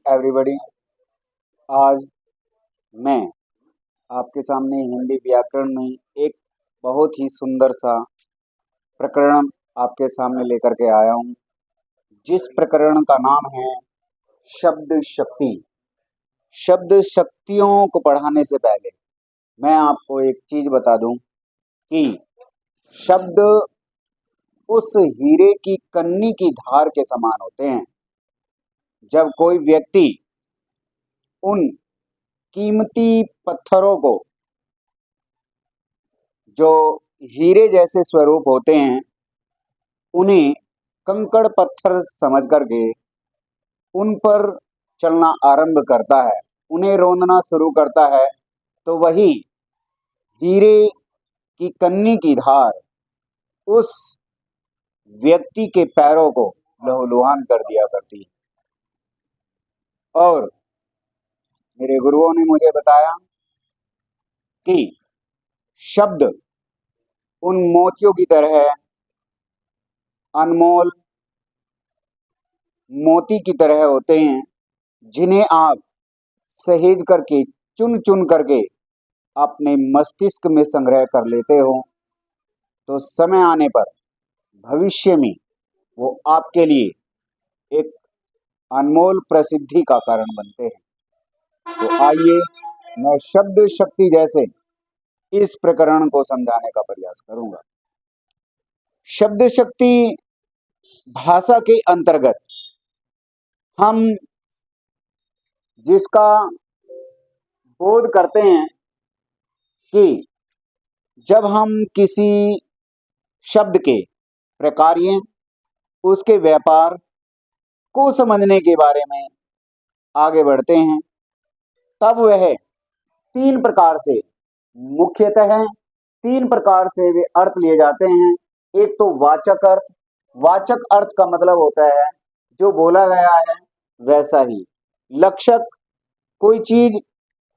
Everybody. आज मैं आपके सामने हिंदी व्याकरण में एक बहुत ही सुंदर सा प्रकरण आपके सामने लेकर के आया हूँ, जिस प्रकरण का नाम है शब्द शक्ति। शब्द शक्तियों को पढ़ाने से पहले मैं आपको एक चीज बता दूं कि शब्द उस हीरे की कन्नी की धार के समान होते हैं। जब कोई व्यक्ति उन कीमती पत्थरों को, जो हीरे जैसे स्वरूप होते हैं, उन्हें कंकड़ पत्थर समझ करके उन पर चलना आरंभ करता है, उन्हें रौंदना शुरू करता है, तो वही हीरे की कन्नी की धार उस व्यक्ति के पैरों को लहूलुहान कर दिया करती है। और मेरे गुरुओं ने मुझे बताया कि शब्द उन मोतियों की तरह अनमोल मोती की तरह होते हैं, जिन्हें आप सहेज करके चुन चुन करके अपने मस्तिष्क में संग्रह कर लेते हो, तो समय आने पर भविष्य में वो आपके लिए एक अनमोल प्रसिद्धि का कारण बनते हैं। तो आइए मैं शब्द शक्ति जैसे इस प्रकरण को समझाने का प्रयास करूंगा। शब्द शक्ति भाषा के अंतर्गत हम जिसका बोध करते हैं कि जब हम किसी शब्द के प्रकार्य, उसके व्यापार को समझने के बारे में आगे बढ़ते हैं, तब वह तीन प्रकार से, मुख्यतः तीन प्रकार से वे अर्थ लिए जाते हैं। एक तो वाचक अर्थ। वाचक अर्थ का मतलब होता है जो बोला गया है वैसा ही। लक्षक, कोई चीज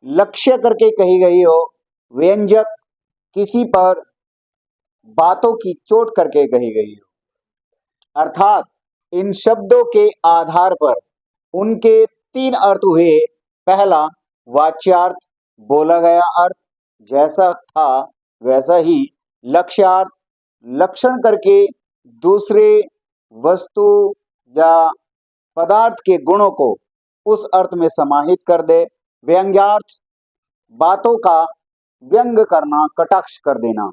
लक्ष्य करके कही गई हो। व्यंजक, किसी पर बातों की चोट करके कही गई हो। अर्थात इन शब्दों के आधार पर उनके तीन अर्थ हुए। पहला वाच्यार्थ, बोला गया अर्थ जैसा था वैसा ही। लक्ष्यार्थ, लक्षण करके दूसरे वस्तु या पदार्थ के गुणों को उस अर्थ में समाहित कर दे। व्यंग्यार्थ, बातों का व्यंग करना, कटाक्ष कर देना,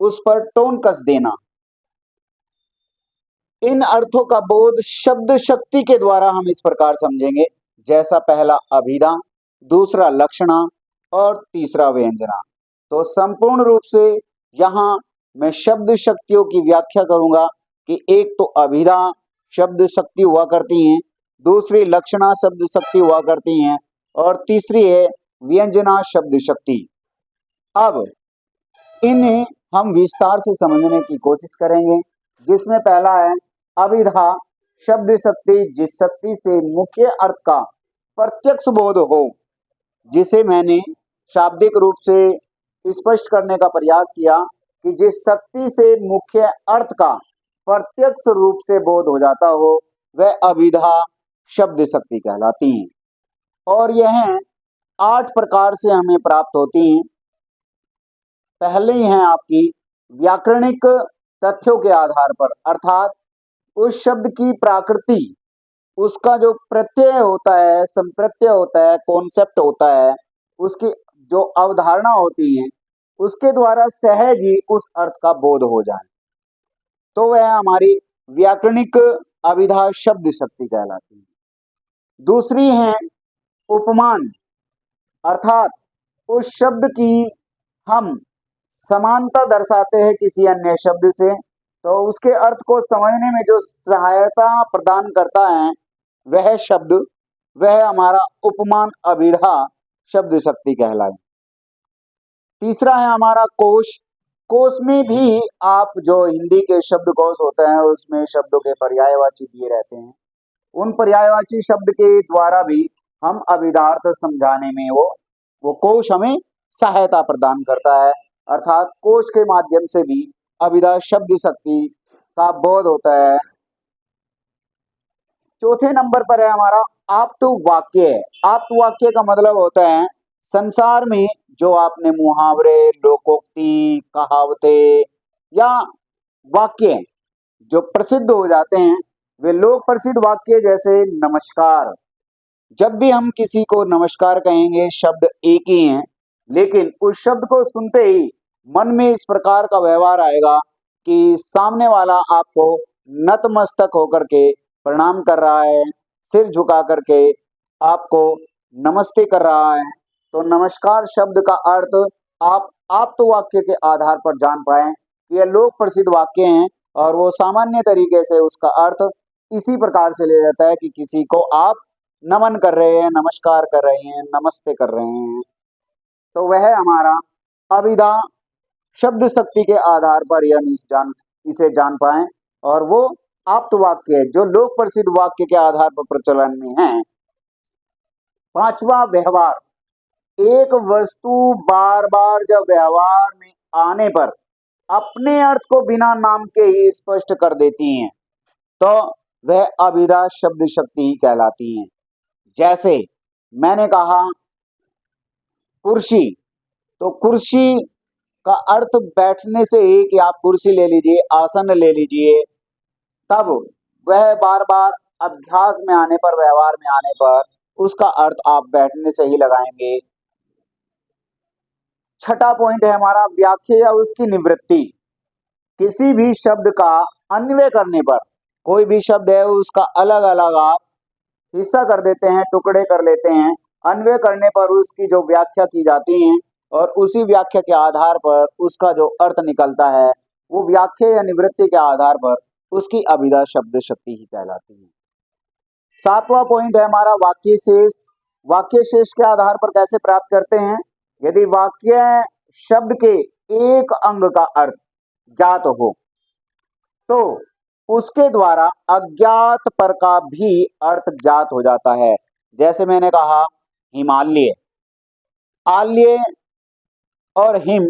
उस पर टोन कस देना। इन अर्थों का बोध शब्द शक्ति के द्वारा हम इस प्रकार समझेंगे, जैसा पहला अभिधा, दूसरा लक्षणा और तीसरा व्यंजना। तो संपूर्ण रूप से यहाँ मैं शब्द शक्तियों की व्याख्या करूंगा कि एक तो अभिधा शब्द शक्ति हुआ करती हैं, दूसरी लक्षणा शब्द शक्ति हुआ करती हैं, और तीसरी है व्यंजना शब्द शक्ति। अब इन्हें हम विस्तार से समझने की कोशिश करेंगे, जिसमें पहला है अभिधा शब्द शक्ति, जिस शक्ति से मुख्य अर्थ का प्रत्यक्ष बोध हो, जिसे मैंने शाब्दिक रूप से स्पष्ट करने का प्रयास किया कि जिस शक्ति से मुख्य अर्थ का प्रत्यक्ष रूप से बोध हो जाता हो, वह अभिधा शब्द शक्ति कहलाती है। और यह 8 प्रकार से हमें प्राप्त होती हैं। पहले ही है आपकी व्याकरणिक तथ्यों के आधार पर, अर्थात उस शब्द की प्रकृति, उसका जो प्रत्यय होता है, संप्रत्यय होता है, कॉन्सेप्ट होता है, उसकी जो अवधारणा होती है, उसके द्वारा सहज ही उस अर्थ का बोध हो जाए, तो वह हमारी व्याकरणिक अभिधा शब्द शक्ति कहलाती है। दूसरी है उपमान, अर्थात उस शब्द की हम समानता दर्शाते हैं किसी अन्य शब्द से, तो उसके अर्थ को समझने में जो सहायता प्रदान करता है वह शब्द, वह हमारा उपमान अभिधा शब्द शक्ति कहलाए। तीसरा है हमारा कोश। कोश में भी आप जो हिंदी के शब्द कोश होते हैं, उसमें शब्दों के पर्यायवाची दिए रहते हैं। उन पर्यायवाची शब्द के द्वारा भी हम अभिधार्थ समझाने में वो कोश हमें सहायता प्रदान करता है, अर्थात कोश के माध्यम से भी अभिधा शब्द शक्ति का बोध होता है। चौथे नंबर पर है हमारा आप्त वाक्य है। आप्त वाक्य का मतलब होता है संसार में जो आपने मुहावरे, लोकोक्ति, कहावतें या वाक्य जो प्रसिद्ध हो जाते हैं, वे लोक प्रसिद्ध वाक्य जैसे नमस्कार। जब भी हम किसी को नमस्कार कहेंगे, शब्द एक ही है, लेकिन उस शब्द को सुनते ही मन में इस प्रकार का व्यवहार आएगा कि सामने वाला आपको नतमस्तक होकर के प्रणाम कर रहा है, सिर झुका करके आपको नमस्ते कर रहा है। तो नमस्कार शब्द का अर्थ आप तो वाक्य के आधार पर जान पाए कि यह लोक प्रसिद्ध वाक्य हैं और वो सामान्य तरीके से उसका अर्थ इसी प्रकार से ले जाता है कि किसी को आप नमन कर रहे हैं, नमस्कार कर रहे हैं, नमस्ते कर रहे हैं। तो वह हमारा अभिधा शब्द शक्ति के आधार पर यह इसे जान पाए और वो आप्त वाक्य जो लोक प्रसिद्ध वाक्य के आधार पर प्रचलन में है। पांचवा, व्यवहार। एक वस्तु बार बार जब व्यवहार में आने पर अपने अर्थ को बिना नाम के ही स्पष्ट कर देती हैं तो वह अभिधा शब्द शक्ति ही कहलाती हैं। जैसे मैंने कहा कुर्सी, तो कुर्सी का अर्थ बैठने से ही कि आप कुर्सी ले लीजिए, आसन ले लीजिए, तब वह बार बार अभ्यास में आने पर, व्यवहार में आने पर उसका अर्थ आप बैठने से ही लगाएंगे। छठा पॉइंट है हमारा व्याख्या या उसकी निवृत्ति। किसी भी शब्द का अन्वय करने पर, कोई भी शब्द है उसका अलग अलग आप हिस्सा कर देते हैं, टुकड़े कर लेते हैं, अन्वय करने पर उसकी जो व्याख्या की जाती है और उसी व्याख्या के आधार पर उसका जो अर्थ निकलता है वो व्याख्या या निवृत्ति के आधार पर उसकी अभिधा शब्द शक्ति ही कहलाती है। सातवां पॉइंट है हमारा वाक्य शेष। वाक्य शेष के आधार पर कैसे प्राप्त करते हैं? यदि वाक्य शब्द के एक अंग का अर्थ ज्ञात हो तो उसके द्वारा अज्ञात पर का भी अर्थ ज्ञात हो जाता है। जैसे मैंने कहा हिमालय, आल्य और हिम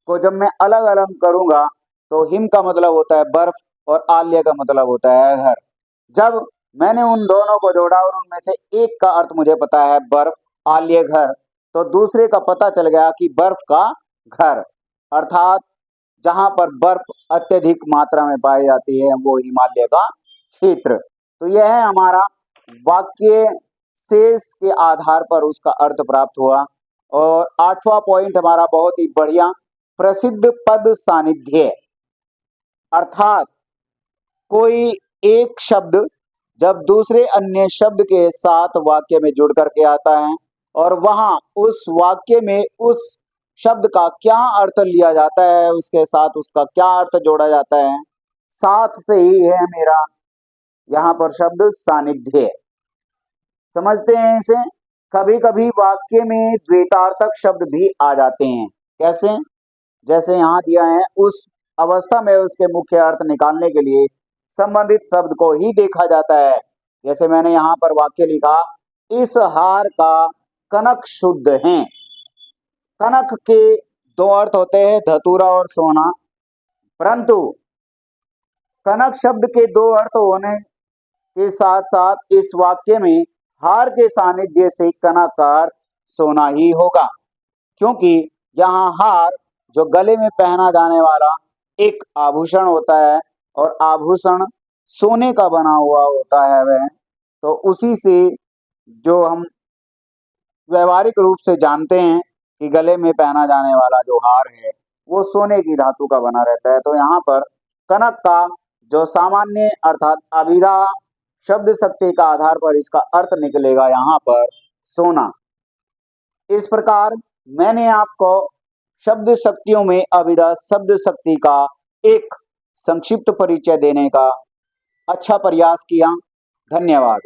को जब मैं अलग अलग करूंगा तो हिम का मतलब होता है बर्फ और आल्य का मतलब होता है घर। जब मैंने उन दोनों को जोड़ा और उनमें से एक का अर्थ मुझे पता है बर्फ, आल्य घर, तो दूसरे का पता चल गया कि बर्फ का घर, अर्थात जहां पर बर्फ अत्यधिक मात्रा में पाई जाती है वो हिमालय का क्षेत्र। तो यह है हमारा वाक्य शेष के आधार पर उसका अर्थ प्राप्त हुआ। और आठवां पॉइंट हमारा बहुत ही बढ़िया, प्रसिद्ध पद सानिध्य, अर्थात कोई एक शब्द जब दूसरे अन्य शब्द के साथ वाक्य में जुड़ करके आता है और वहां उस वाक्य में उस शब्द का क्या अर्थ लिया जाता है, उसके साथ उसका क्या अर्थ जोड़ा जाता है, साथ से ही है मेरा यहाँ पर शब्द सानिध्य। समझते हैं इसे? कभी कभी वाक्य में द्वितार्थक शब्द भी आ जाते हैं। कैसे? जैसे यहाँ दिया है, उस अवस्था में उसके मुख्य अर्थ निकालने के लिए संबंधित शब्द को ही देखा जाता है। जैसे मैंने यहाँ पर वाक्य लिखा, इस हार का कनक शुद्ध है। कनक के दो अर्थ होते हैं, धतूरा और सोना, परंतु कनक शब्द के दो अर्थ होने के साथ साथ इस वाक्य में हार के सानिध्य से कनक का अर्थ सोना ही होगा, क्योंकि यहाँ हार जो गले में पहना जाने वाला एक आभूषण होता है और आभूषण सोने का बना हुआ होता है वह, तो उसी से जो हम व्यवहारिक रूप से जानते हैं कि गले में पहना जाने वाला जो हार है वो सोने की धातु का बना रहता है। तो यहाँ पर कनक का जो सामान्य अर्थात अभिधा शब्द शक्ति का आधार पर इसका अर्थ निकलेगा यहाँ पर सोना। इस प्रकार मैंने आपको शब्द शक्तियों में अभिधा शब्द शक्ति का एक संक्षिप्त परिचय देने का अच्छा प्रयास किया। धन्यवाद।